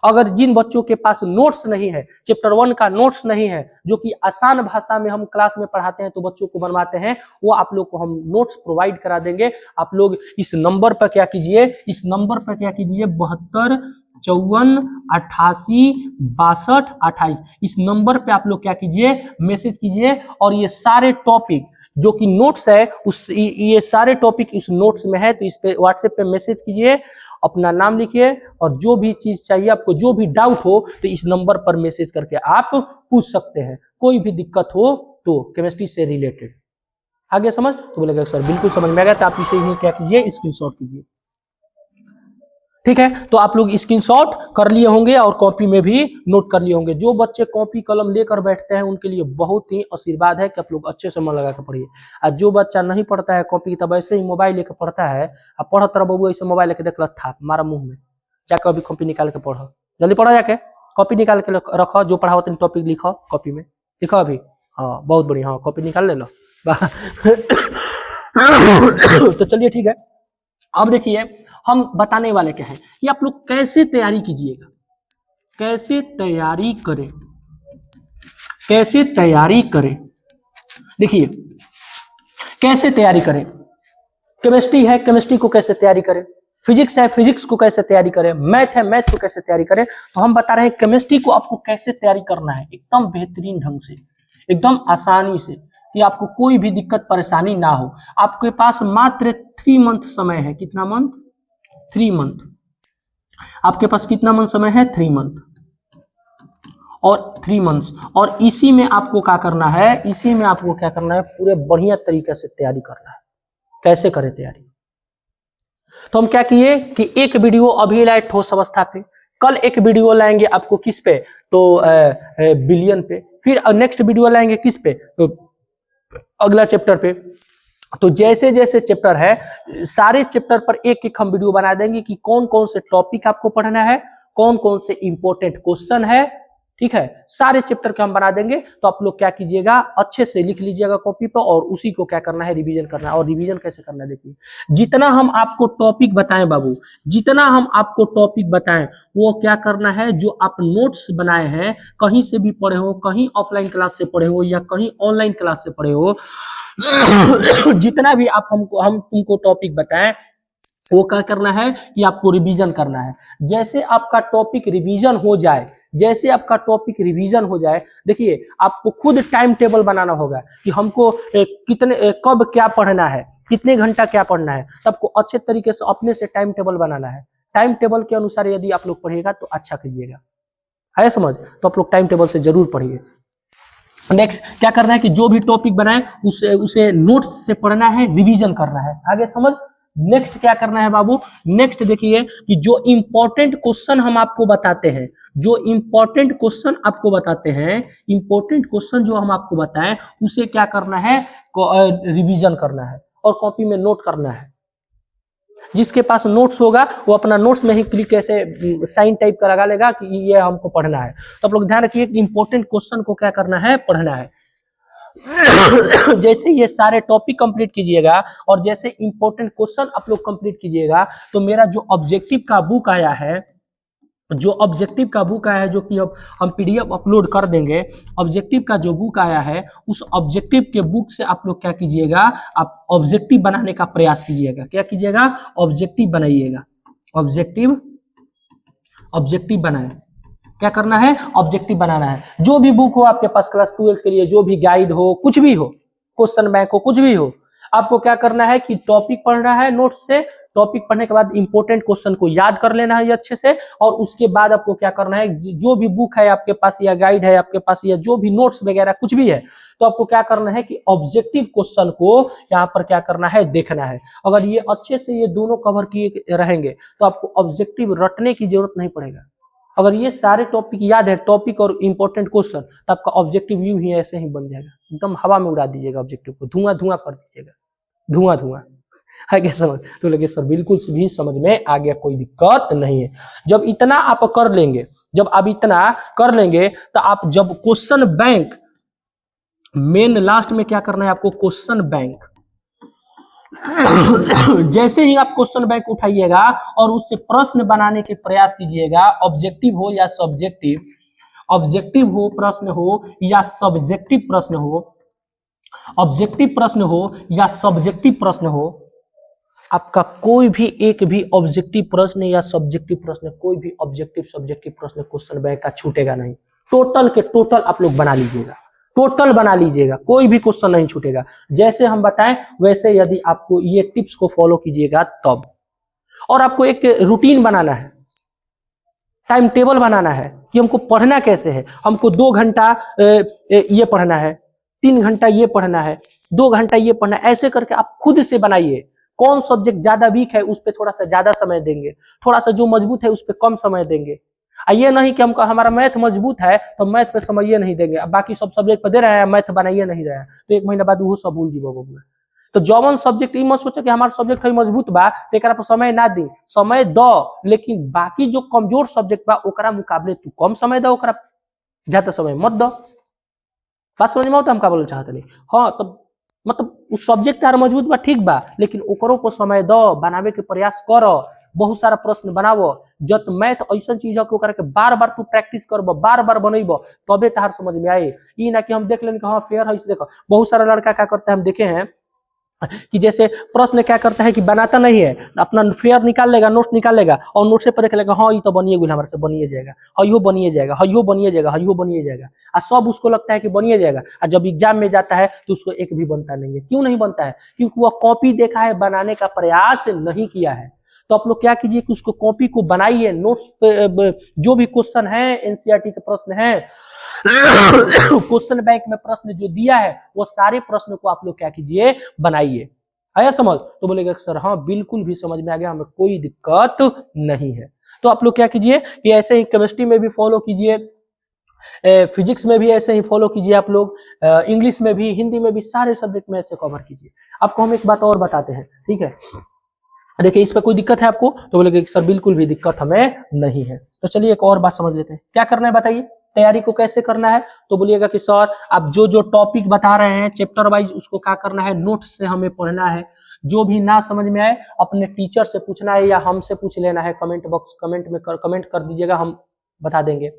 अगर जिन बच्चों के पास नोट्स नहीं है, चैप्टर 1 का नोट्स नहीं है, जो कि आसान भाषा में हम क्लास में पढ़ाते हैं तो बच्चों को बनवाते हैं, वो आप लोग को हम नोट्स प्रोवाइड करा देंगे। आप लोग इस नंबर पर क्या कीजिए, इस नंबर पर क्या कीजिए, 72 54 88 62 28, इस नंबर पे आप लोग क्या कीजिए, मैसेज कीजिए। और ये सारे टॉपिक जो कि नोट्स है, उस ये सारे टॉपिक इस नोट्स में है, तो इस पे व्हाट्सएप पे मैसेज कीजिए, अपना नाम लिखिए और जो भी चीज चाहिए आपको, जो भी डाउट हो तो इस नंबर पर मैसेज करके आप पूछ सकते हैं। कोई भी दिक्कत हो तो केमिस्ट्री से रिलेटेड। आगे समझ तो बोलेगा सर बिल्कुल समझ में आ गया, तो आप इसे ही क्या कीजिए, स्क्रीनशॉट कीजिए। ठीक है, तो आप लोग स्क्रीनशॉट कर लिए होंगे और कॉपी में भी नोट कर लिए होंगे। जो बच्चे कॉपी कलम लेकर बैठते हैं उनके लिए बहुत ही आशीर्वाद है कि आप लोग अच्छे से मन लगा कर पढ़िए। और जो बच्चा नहीं पढ़ता है कॉपी, तब ऐसे ही मोबाइल लेकर पढ़ता है, अब पढ़ तरह बबू ऐसे मोबाइल लेकर देख था मारा मुंह में, जाकर अभी कॉपी निकाल के पढ़ो, जल्दी पढ़ो, जाके कॉपी निकाल के रखो, जो पढ़ा होता है टॉपिक लिखो कॉपी में, लिखो अभी। हाँ बहुत बढ़िया, हाँ कॉपी निकाल ले लो। तो चलिए ठीक है, अब देखिए हम बताने वाले क्या है कि आप लोग कैसे तैयारी कीजिएगा, कैसे तैयारी करें, कैसे तैयारी करें। देखिए कैसे तैयारी करें, केमिस्ट्री है, केमिस्ट्री को कैसे तैयारी करें, फिजिक्स है, फिजिक्स को कैसे तैयारी करें, मैथ है, मैथ को कैसे तैयारी करें। तो हम बता रहे हैं केमिस्ट्री को आपको कैसे तैयारी करना है, एकदम बेहतरीन ढंग से, एकदम आसानी से, कि आपको कोई भी दिक्कत परेशानी ना हो। आपके पास मात्र 3 मंथ समय है। कितना मंथ, 3 मंथ। आपके पास कितना मंथ समय है, 3 मंथ और 3 मंथ्स। और इसी में आपको क्या करना है, इसी में आपको क्या करना है, पूरे बढ़िया तरीके से तैयारी करना है। कैसे करें तैयारी, तो हम क्या किए कि एक वीडियो अभी लाए ठोस अवस्था पे, कल एक वीडियो लाएंगे आपको किस पे, तो बिलियन पे, फिर नेक्स्ट वीडियो लाएंगे किस पे, तो अगला चैप्टर पे। तो जैसे जैसे चैप्टर है, सारे चैप्टर पर एक एक हम वीडियो बना देंगे कि कौन कौन से टॉपिक आपको पढ़ना है, कौन कौन से इंपॉर्टेंट क्वेश्चन है। ठीक है, सारे चैप्टर के हम बना देंगे। तो आप लोग क्या कीजिएगा, अच्छे से लिख लीजिएगा कॉपी पर और उसी को क्या करना है, रिवीजन करना है। और रिवीजन कैसे करना है, देखिए जितना हम आपको टॉपिक बताएं बाबू, जितना हम आपको टॉपिक बताएं वो क्या करना है, जो आप नोट्स बनाए हैं, कहीं से भी पढ़े हो, कहीं ऑफलाइन क्लास से पढ़े हो या कहीं ऑनलाइन क्लास से पढ़े हो, जितना भी आप हम तुमको टॉपिक बताएं वो क्या करना है कि आपको रिवीजन करना है। जैसे आपका टॉपिक रिवीजन हो जाए, जैसे आपका टॉपिक रिवीजन हो जाए, देखिए आपको खुद टाइम टेबल बनाना होगा कि हमको कितने कब क्या पढ़ना है, कितने घंटा क्या पढ़ना है। तो आपको अच्छे तरीके से अपने से टाइम टेबल बनाना है। टाइम टेबल के अनुसार यदि आप लोग पढ़िएगा तो अच्छा करिएगा, है समझ। तो आप लोग टाइम टेबल से जरूर पढ़िए। नेक्स्ट क्या करना है कि जो भी टॉपिक बनाए उसे नोट्स से पढ़ना है, रिवीजन करना है। आगे समझ। नेक्स्ट क्या करना है बाबू, नेक्स्ट देखिए कि जो इंपॉर्टेंट क्वेश्चन हम आपको बताते हैं, जो इंपॉर्टेंट क्वेश्चन आपको बताते हैं, इंपॉर्टेंट क्वेश्चन जो हम आपको बताएं उसे क्या करना है, रिवीजन करना है और कॉपी में नोट करना है। जिसके पास नोट्स होगा वो अपना नोट्स में ही क्लिक ऐसे साइन टाइप का लगा लेगा कि ये हमको पढ़ना है। तो आप लोग ध्यान रखिए इंपॉर्टेंट क्वेश्चन को क्या करना है, पढ़ना है। जैसे ये सारे टॉपिक कंप्लीट कीजिएगा और जैसे इंपॉर्टेंट क्वेश्चन आप लोग कंप्लीट कीजिएगा, तो मेरा जो ऑब्जेक्टिव का बुक आया है, जो ऑब्जेक्टिव का बुक आया है, जो कि अब हम पीडीएफ अपलोड कर देंगे, ऑब्जेक्टिव का जो बुक आया है उस ऑब्जेक्टिव के बुक से आप लोग क्या कीजिएगा, आप ऑब्जेक्टिव बनाने का प्रयास कीजिएगा। क्या कीजिएगा, ऑब्जेक्टिव बनाइएगा। ऑब्जेक्टिव, ऑब्जेक्टिव बनाए, क्या करना है, ऑब्जेक्टिव बनाना है। जो भी बुक हो आपके पास क्लास 12 के लिए, जो भी गाइड हो, कुछ भी हो, क्वेश्चन बैंक हो, कुछ भी हो, आपको क्या करना है कि टॉपिक पढ़ना है नोट्स से। टॉपिक पढ़ने के बाद इंपॉर्टेंट क्वेश्चन को याद कर लेना है अच्छे से, और उसके बाद आपको क्या करना है, जो भी बुक है आपके पास या गाइड है आपके पास या जो भी नोट्स वगैरह कुछ भी है, तो आपको क्या करना है कि ऑब्जेक्टिव क्वेश्चन को यहाँ पर क्या करना है, देखना है। अगर ये अच्छे से ये दोनों कवर किए रहेंगे तो आपको ऑब्जेक्टिव रटने की जरूरत नहीं पड़ेगा। अगर ये सारे टॉपिक याद है, टॉपिक और इंपॉर्टेंट क्वेश्चन, तो आपका ऑब्जेक्टिव यूं ही ऐसे ही बन जाएगा, एकदम हवा में उड़ा दीजिएगा ऑब्जेक्टिव को, धुआं धुआं कर दीजिएगा, धुआं धुआं। है क्या समझ? तो लगे सर बिल्कुल भी समझ में आ गया, कोई दिक्कत नहीं है। जब इतना आप कर लेंगे, जब आप इतना कर लेंगे, तो आप जब क्वेश्चन बैंक, मेन लास्ट में क्या करना है आपको, क्वेश्चन बैंक जैसे ही आप क्वेश्चन बैंक उठाइएगा और उससे प्रश्न बनाने के प्रयास कीजिएगा, ऑब्जेक्टिव हो या सब्जेक्टिव, ऑब्जेक्टिव हो प्रश्न हो या सब्जेक्टिव प्रश्न हो, ऑब्जेक्टिव प्रश्न हो या सब्जेक्टिव प्रश्न हो, आपका कोई भी एक भी ऑब्जेक्टिव प्रश्न या सब्जेक्टिव प्रश्न, कोई भी ऑब्जेक्टिव सब्जेक्टिव प्रश्न क्वेश्चन बैंक का छूटेगा नहीं। टोटल के टोटल आप लोग बना लीजिएगा, टोटल बना लीजिएगा, कोई भी क्वेश्चन नहीं छूटेगा। जैसे हम बताएं वैसे यदि आपको ये टिप्स को फॉलो कीजिएगा तब। और आपको एक रूटीन बनाना है, टाइम टेबल बनाना है कि हमको पढ़ना कैसे है। हमको 2 घंटा ये पढ़ना है, 3 घंटा ये पढ़ना है, 2 घंटा ये पढ़ना है, ऐसे करके आप खुद से बनाइए। कौन सब्जेक्ट ज्यादा वीक है उस पर थोड़ा सा ज्यादा समय देंगे, थोड़ा सा जो मजबूत है उस पर कम समय देंगे। ये नहीं कि हमको हमारा मैथ मजबूत है तो मैथ पे समय नहीं देंगे, अब बाकी सब सब्जेक्ट पे दे रहे हैं, मैथ बनाइए नहीं रहे हैं, तो 1 महीना बाद वो सब भूल जीवो। तो जौन सब्जेक्ट मत सोचो कि हमारा सब्जेक्ट मजबूत बा तो एक पर समय ना दी, समय दो, लेकिन बाकी जो कमजोर सब्जेक्ट बा ओकरा मुकाबले तू कम समय दो, ओकरा ज्यादा समय मत दो। बात समझ में आता हम का बोलना चाहते नहीं। हाँ, तो मतलब उस सब्जेक्ट तार मजबूत बा ठीक बा, लेकिन ओकरो को समय दो, बनावे के प्रयास करो, बहुत सारा प्रश्न बनावो। जब मैथ ऐसा चीज है कि ओकरा के बार बार तू प्रैक्टिस करबो, बार बार बनैबो, तबे तार समझ में आए। ई ना कि हम देख लें कि हाँ फेयर है, देखो बहुत सारा लड़का क्या करता है, हम देखे हैं कि जैसे प्रश्न क्या करता है कि बनाता नहीं है, अपना फेयर निकाल लेगा, नोट निकाल लेगा और नोट से पता चलेगा हाँ ये तो बनिए गुल हमारे से बनिए जाएगा, हयो बनिए जाएगा, हयो बनिए जाएगा, हयो बनिए जाएगा, और सब उसको लगता है कि बनिए जाएगा। और जब एग्जाम में जाता है तो उसको एक भी बनता नहीं है। क्यों नहीं बनता है? क्योंकि वह कॉपी देखा है, बनाने का प्रयास नहीं किया है। तो आप लोग क्या कीजिए कि उसको कॉपी को बनाइए, नोट्स पे जो भी क्वेश्चन है, एनसीईआरटी के प्रश्न है, क्वेश्चन बैंक में प्रश्न जो दिया है वो सारे प्रश्न को आप लोग क्या कीजिए, बनाइए। आया समझ? तो बोलेगा सर हाँ बिल्कुल भी समझ में आ गया, हमें कोई दिक्कत नहीं है। तो आप लोग क्या कीजिए कि ऐसे ही केमिस्ट्री में भी फॉलो कीजिए, फिजिक्स में भी ऐसे ही फॉलो कीजिए आप लोग, इंग्लिश में भी, हिंदी में भी, सारे सब्जेक्ट में ऐसे कवर कीजिए। आपको हम एक बात और बताते हैं, ठीक है? देखिए इस पर कोई दिक्कत है आपको? तो बोलेगा सर बिल्कुल भी दिक्कत हमें नहीं है। तो चलिए एक और बात समझ लेते हैं, क्या करना है बताइए, तैयारी को कैसे करना है। तो बोलिएगा कि सर आप जो जो टॉपिक बता रहे हैं चैप्टर वाइज उसको क्या करना है, नोट्स से हमें पढ़ना है। जो भी ना समझ में आए अपने टीचर से पूछना है या हमसे पूछ लेना है, कमेंट बॉक्स कमेंट में कमेंट कर दीजिएगा, हम बता देंगे।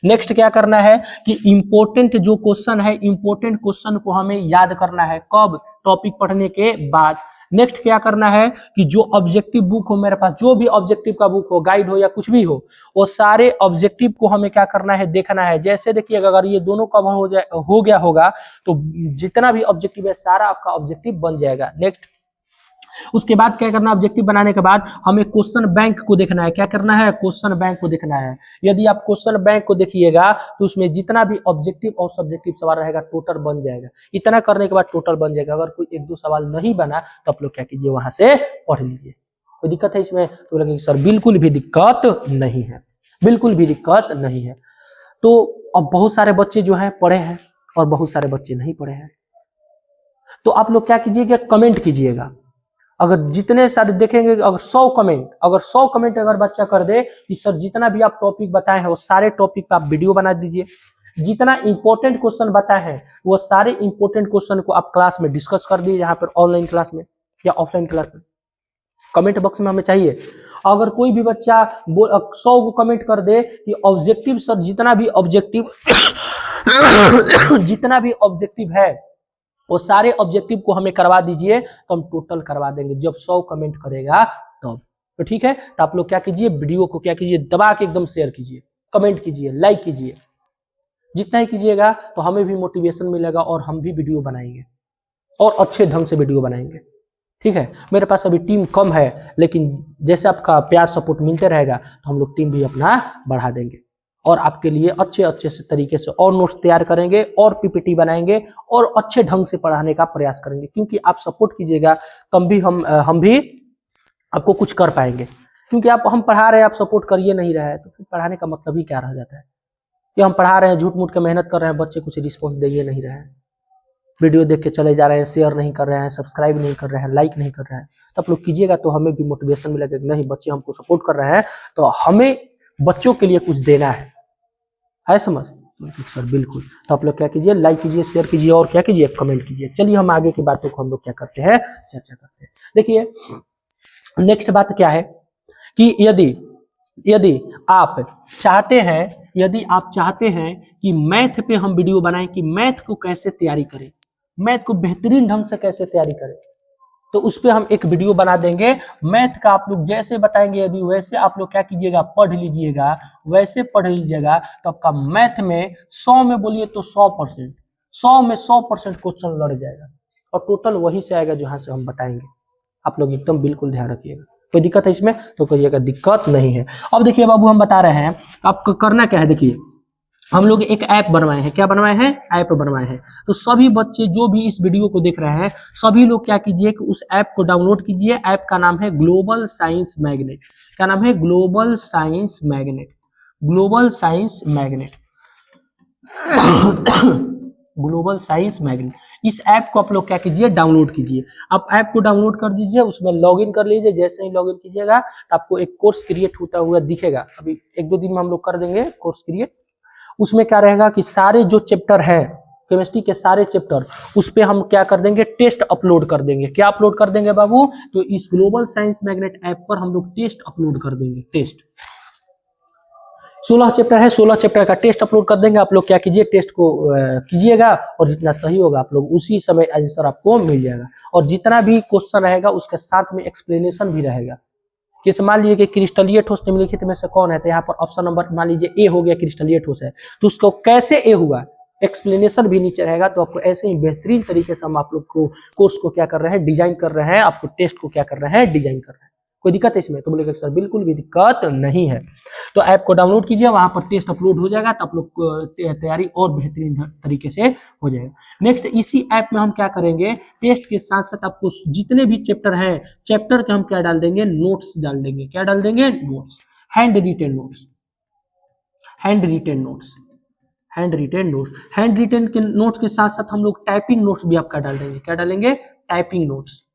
नेक्स्ट क्या करना है कि इंपॉर्टेंट जो क्वेश्चन है, इंपॉर्टेंट क्वेश्चन को हमें याद करना है। कब? टॉपिक पढ़ने के बाद। नेक्स्ट क्या करना है कि जो ऑब्जेक्टिव बुक हो मेरे पास, जो भी ऑब्जेक्टिव का बुक हो, गाइड हो या कुछ भी हो, वो सारे ऑब्जेक्टिव को हमें क्या करना है, देखना है। जैसे देखिए अगर ये दोनों कवर हो गया होगा तो जितना भी ऑब्जेक्टिव है सारा आपका ऑब्जेक्टिव बन जाएगा। नेक्स्ट उसके बाद क्या करना है, ऑब्जेक्टिव बनाने के बाद हमें क्वेश्चन बैंक को देखना है। क्या करना है? क्वेश्चन बैंक को देखना है। यदि आप क्वेश्चन बैंक को देखिएगा तो उसमें जितना भी ऑब्जेक्टिव और सब्जेक्टिव सवाल रहेगा टोटल बन जाएगा। इतना करने के बाद टोटल बन जाएगा। अगर कोई 1-2 सवाल नहीं बना तो आप लोग क्या कीजिए, वहां से पढ़ लीजिए। कोई दिक्कत है इसमें? तो लगे सर बिल्कुल भी दिक्कत नहीं है, बिल्कुल भी दिक्कत नहीं है। तो अब बहुत सारे बच्चे जो है पढ़े हैं और बहुत सारे बच्चे नहीं पढ़े हैं, तो आप लोग क्या कीजिएगा, कमेंट कीजिएगा। अगर जितने सारे देखेंगे, अगर 100 कमेंट अगर बच्चा कर दे कि सर जितना भी आप टॉपिक बताए हैं वो सारे टॉपिक पे आप वीडियो बना दीजिए, जितना इंपॉर्टेंट क्वेश्चन बताए हैं वो सारे इंपॉर्टेंट क्वेश्चन को आप क्लास में डिस्कस कर दीजिए, यहाँ पर ऑनलाइन क्लास में या ऑफलाइन क्लास में। कमेंट बॉक्स में हमें चाहिए। अगर कोई भी बच्चा 100 को कमेंट कर दे कि ऑब्जेक्टिव सर जितना भी ऑब्जेक्टिव जितना भी ऑब्जेक्टिव है वो सारे ऑब्जेक्टिव को हमें करवा दीजिए, तो हम टोटल करवा देंगे जब 100 कमेंट करेगा तब। तो ठीक है, तो आप लोग क्या कीजिए, वीडियो को क्या कीजिए, दबा के एकदम शेयर कीजिए, कमेंट कीजिए, लाइक कीजिए। जितना ही कीजिएगा तो हमें भी मोटिवेशन मिलेगा और हम भी वीडियो बनाएंगे और अच्छे ढंग से वीडियो बनाएंगे। ठीक है, मेरे पास अभी टीम कम है, लेकिन जैसे आपका प्यार सपोर्ट मिलते रहेगा तो हम लोग टीम भी अपना बढ़ा देंगे और आपके लिए अच्छे अच्छे से तरीके से और नोट्स तैयार करेंगे और पीपीटी बनाएंगे और अच्छे ढंग से पढ़ाने का प्रयास करेंगे, क्योंकि आप सपोर्ट कीजिएगा तब भी हम भी आपको कुछ कर पाएंगे। क्योंकि आप हम पढ़ा रहे हैं, आप सपोर्ट करिए नहीं रहे हैं, तो फिर पढ़ाने का मतलब ही क्या रह जाता है कि हम पढ़ा रहे हैं, झूठ मूठ के मेहनत कर रहे हैं, बच्चे कुछ रिस्पॉन्स दे नहीं रहे हैं, वीडियो देख के चले जा रहे हैं, शेयर नहीं कर रहे हैं, सब्सक्राइब नहीं कर रहे हैं, लाइक नहीं कर रहे हैं। तो आप लोग कीजिएगा तो हमें भी मोटिवेशन मिलेगा कि नहीं बच्चे हमको सपोर्ट कर रहे हैं, तो हमें बच्चों के लिए कुछ देना है समझ सर? बिल्कुल। तो आप लोग क्या कीजिए, लाइक कीजिए, शेयर कीजिए और क्या कीजिए, कमेंट कीजिए। चलिए हम आगे की बातों को हम लोग क्या करते हैं, चर्चा करते हैं। देखिए नेक्स्ट बात क्या है कि यदि आप चाहते हैं कि मैथ पे हम वीडियो बनाएं कि मैथ को कैसे तैयारी करें, मैथ को बेहतरीन ढंग से कैसे तैयारी करें, तो उस पे हम एक वीडियो बना देंगे। मैथ का आप लोग जैसे बताएंगे यदि वैसे आप लोग क्या कीजिएगा, पढ़ लीजिएगा, वैसे पढ़ लीजिएगा, तो आपका मैथ में 100 में बोलिए तो 100%, 100 में 100% क्वेश्चन लड़ जाएगा और टोटल वही से आएगा जहां से हम बताएंगे। आप लोग एकदम बिल्कुल ध्यान रखिएगा। कोई दिक्कत है इसमें तो कहिएगा दिक्कत नहीं है। अब देखिए बाबू हम बता रहे हैं आपको करना क्या है। देखिए हम लोग एक ऐप बनवाए हैं, क्या बनवाए हैं, ऐप बनवाए हैं। तो सभी बच्चे जो भी इस वीडियो को देख रहे हैं, सभी लोग क्या कीजिए कि उस ऐप को डाउनलोड कीजिए। ऐप का नाम है ग्लोबल साइंस मैग्नेट। क्या नाम है, global Science magnet, global Science magnet, global Science magnet. इस ऐप को आप लोग क्या कीजिए, डाउनलोड कीजिए। आप ऐप को डाउनलोड कर दीजिए, उसमें लॉगिन कर लीजिए। जैसे ही लॉगिन कीजिएगा तो आपको एक कोर्स क्रिएट होता हुआ दिखेगा। अभी 1-2 दिन में हम लोग कर देंगे कोर्स क्रिएट। उसमें क्या रहेगा कि सारे जो चैप्टर है केमिस्ट्री के सारे चैप्टर, उस पे हम क्या कर देंगे, टेस्ट अपलोड कर देंगे। क्या अपलोड कर देंगे बाबू, तो इस ग्लोबल साइंस मैग्नेट ऐप पर हम लोग टेस्ट अपलोड कर देंगे। टेस्ट 16 चैप्टर है, 16 चैप्टर का टेस्ट अपलोड कर देंगे। आप लोग क्या कीजिए, टेस्ट को कीजिएगा और जितना सही होगा आप लोग उसी समय आंसर आपको मिल जाएगा। और जितना भी क्वेश्चन रहेगा उसके साथ में एक्सप्लेनेशन भी रहेगा। जैसे मान लीजिए कि क्रिस्टलीय ठोस निम्नलिखित में से कौन है, तो यहाँ पर ऑप्शन नंबर मान लीजिए ए हो गया, क्रिस्टलीय ठोस है, तो उसको कैसे ए हुआ एक्सप्लेनेशन भी नीचे रहेगा। तो आपको ऐसे ही बेहतरीन तरीके से हम आप लोग को कोर्स को क्या कर रहे हैं, डिजाइन कर रहे हैं, आपको टेस्ट को क्या कर रहे हैं, डिजाइन कर रहे हैं। कोई दिक्कत है इसमें, तो बोलेगा सर बिल्कुल भी दिक्कत नहीं है। तो ऐप को डाउनलोड कीजिए, वहां पर टेस्ट अपलोड हो जाएगा, तो आप लोग को तैयारी और बेहतरीन तरीके से हो जाएगा। नेक्स्ट इसी ऐप में हम क्या करेंगे, टेस्ट के साथ साथ आपको जितने भी चैप्टर है, चैप्टर के हम क्या डाल देंगे, नोट्स डाल देंगे। क्या डाल देंगे, notes, hand retain notes, hand retain notes, hand retain notes. Hand retain के नोट्स के साथ साथ हम लोग टाइपिंग नोट्स भी आपका डाल देंगे। क्या डालेंगे, टाइपिंग नोट्स।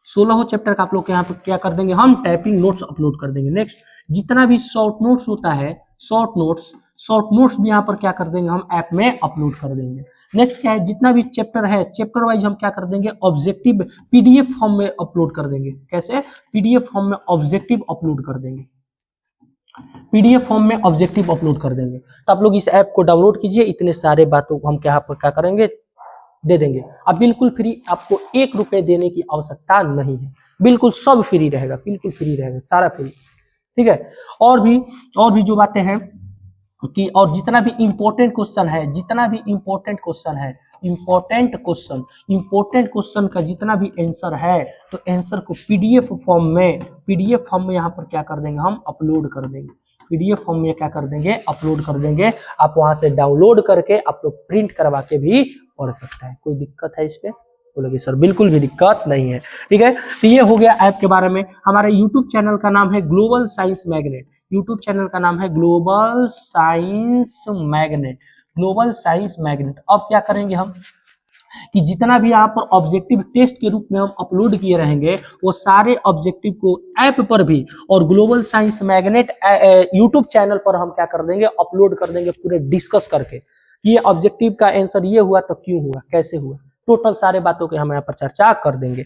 16 चैप्टर का आप लोग यहाँ पे क्या कर देंगे, हम टाइपिंग नोट्स अपलोड कर देंगे। नेक्स्ट जितना भी शॉर्ट नोट्स होता है, शॉर्ट नोट्स भी यहाँ पर क्या कर देंगे, हम ऐप में अपलोड कर देंगे। नेक्स्ट क्या है, जितना भी चैप्टर है, चैप्टर वाइज हम क्या कर देंगे, ऑब्जेक्टिव पीडीएफ फॉर्म में अपलोड कर देंगे। कैसे, पीडीएफ फॉर्म में ऑब्जेक्टिव अपलोड कर देंगे, पीडीएफ फॉर्म में ऑब्जेक्टिव अपलोड कर देंगे। तो आप लोग इस ऐप को डाउनलोड कीजिए। इतने सारे बातों को हम क्या करेंगे, दे देंगे। अब बिल्कुल फ्री, आपको 1 रुपए देने की आवश्यकता नहीं है, बिल्कुल सब फ्री रहेगा, बिल्कुल फ्री रहेगा, सारा फ्री। ठीक है, और भी जो बातें हैं कि और जितना भी इंपॉर्टेंट क्वेश्चन है, जितना भी इंपॉर्टेंट क्वेश्चन है, इंपॉर्टेंट क्वेश्चन का जितना भी आंसर है, तो आंसर को पीडीएफ फॉर्म में यहाँ पर क्या कर देंगे, हम अपलोड कर देंगे। पीडीएफ फॉर्म में क्या कर देंगे, अपलोड कर देंगे। आप वहां से डाउनलोड करके आप लोग प्रिंट करवा के भी पढ़ सकता है। कोई दिक्कत है इस पे, बोलोगे सर बिल्कुल भी दिक्कत नहीं है। ठीक है, तो ये हो गया ऐप के बारे में। हमारे यूट्यूब चैनल का नाम है global Science magnet, YouTube channel का नाम है global Science magnet, global Science magnet. अब क्या करेंगे हम कि जितना भी यहाँ पर ऑब्जेक्टिव टेस्ट के रूप में हम अपलोड किए रहेंगे, वो सारे ऑब्जेक्टिव को ऐप पर भी और global Science magnet YouTube channel पर हम क्या कर देंगे, अपलोड कर देंगे, पूरे डिस्कस करके ये ऑब्जेक्टिव का आंसर ये हुआ तो क्यों हुआ, कैसे हुआ, टोटल सारे बातों के हम यहाँ पर चर्चा कर देंगे।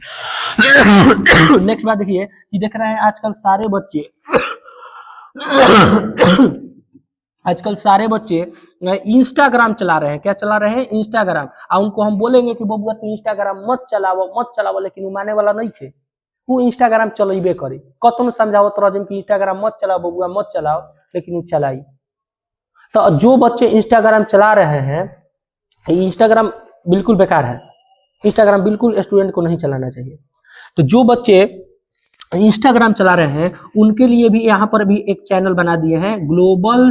नेक्स्ट बात देखिए कि देख रहे हैं आजकल सारे बच्चे इंस्टाग्राम चला रहे हैं। क्या चला रहे हैं? इंस्टाग्राम। और उनको हम बोलेंगे कि बबुआ तू इंस्टाग्राम मत चलावो, लेकिन वो माने वाला नहीं थे। वो इंस्टाग्राम चलेबे करी, कतनो समझावत रह कि इंस्टाग्राम मत चलाओ बबुआ मत चलाओ, लेकिन वो चलाई। तो जो बच्चे इंस्टाग्राम चला रहे हैं, इंस्टाग्राम बिल्कुल बेकार है। इंस्टाग्राम बिल्कुल स्टूडेंट को नहीं चलाना चाहिए। तो जो बच्चे इंस्टाग्राम चला रहे हैं उनके लिए भी यहाँ पर भी एक चैनल बना दिए हैं, ग्लोबल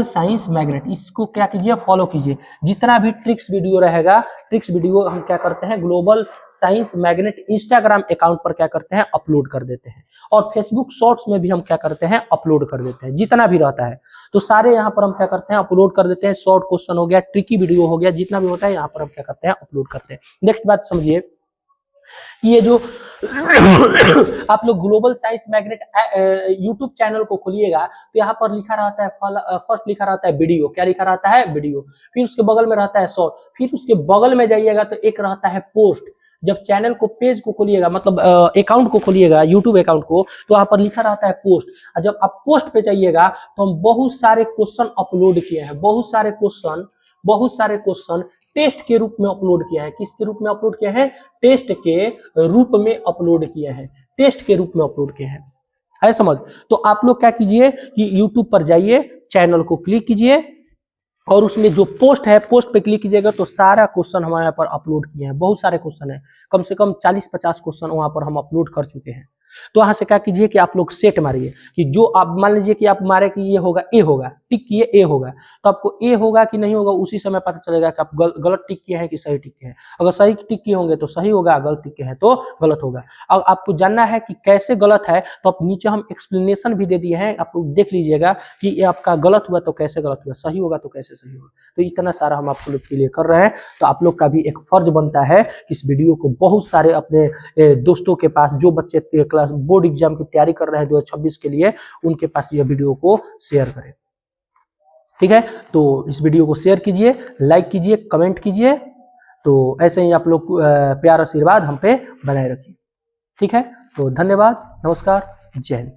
साइंस मैग्नेट। इसको क्या कीजिए, फॉलो कीजिए। जितना भी ट्रिक्स वीडियो रहेगा, ट्रिक्स वीडियो हम क्या करते हैं, global Science magnet Instagram account पर क्या करते हैं, अपलोड कर देते हैं। और फेसबुक शॉर्ट्स में भी हम क्या करते हैं, अपलोड कर देते हैं। जितना भी रहता है तो सारे यहाँ पर हम क्या करते हैं, अपलोड कर देते हैं। शॉर्ट क्वेश्चन हो गया, ट्रिकी वीडियो हो गया, जितना भी होता है यहाँ पर हम क्या करते हैं, अपलोड करते हैं। नेक्स्ट बात समझिए कि ये जो आप लोग global Science magnet YouTube channel को खोलिएगा तो यहाँ पर लिखा रहता है, फर्स्ट लिखा रहता है वीडियो। क्या लिखा रहता है? वीडियो। फिर उसके बगल में रहता है शॉर्ट, फिर उसके बगल में जाइएगा तो एक रहता है पोस्ट। जब चैनल को पेज को खोलिएगा, मतलब अकाउंट को खोलिएगा, यूट्यूब अकाउंट को, तो यहाँ पर लिखा रहता है पोस्ट। और जब आप पोस्ट पे जाइएगा तो हम बहुत सारे क्वेश्चन अपलोड किए हैं, बहुत सारे क्वेश्चन टेस्ट के रूप में अपलोड किया है। किसके रूप में अपलोड किया है? टेस्ट के रूप में अपलोड किया है। टेस्ट के रूप में अपलोड किया है समझ। तो आप लोग क्या कीजिए कि YouTube पर जाइए, चैनल को क्लिक कीजिए और उसमें जो पोस्ट है, पोस्ट पे क्लिक कीजिएगा तो सारा क्वेश्चन हमारे यहाँ पर अपलोड किए हैं। बहुत सारे क्वेश्चन है, कम से कम 40-50 क्वेश्चन वहां पर हम अपलोड कर चुके हैं। तो वहां से क्या कीजिए कि आप लोग सेट मारिए कि जो आप मान लीजिए कि आप मारे कि ये होगा, ए होगा, टिक किए ए होगा, तो आपको ए होगा कि नहीं होगा उसी समय पता चलेगा कि आप गलत टिक किए हैं कि सही टिक किए हैं। अगर सही टिक किए होंगे तो सही होगा, गलत टिक किए हैं तो गलत होगा। अब आपको जानना है कि कैसे गलत है तो आप नीचे हम एक्सप्लेनेशन भी दे दिए हैं, आप लोग देख लीजिएगा कि ये आपका गलत हुआ तो कैसे गलत हुआ, सही होगा तो कैसे सही होगा। तो इतना सारा हम आप लोग के लिए कर रहे हैं। तो आप लोग का भी एक फर्ज बनता है कि इस वीडियो को बहुत सारे अपने दोस्तों के पास, जो बच्चे क्लास बोर्ड एग्जाम की तैयारी कर रहे हैं 2026 के लिए, उनके पास यह वीडियो को शेयर करें। ठीक है, तो इस वीडियो को शेयर कीजिए, लाइक कीजिए, कमेंट कीजिए। तो ऐसे ही आप लोग प्यार आशीर्वाद हम पे बनाए रखिए। ठीक है, तो धन्यवाद, नमस्कार, जय हिंद।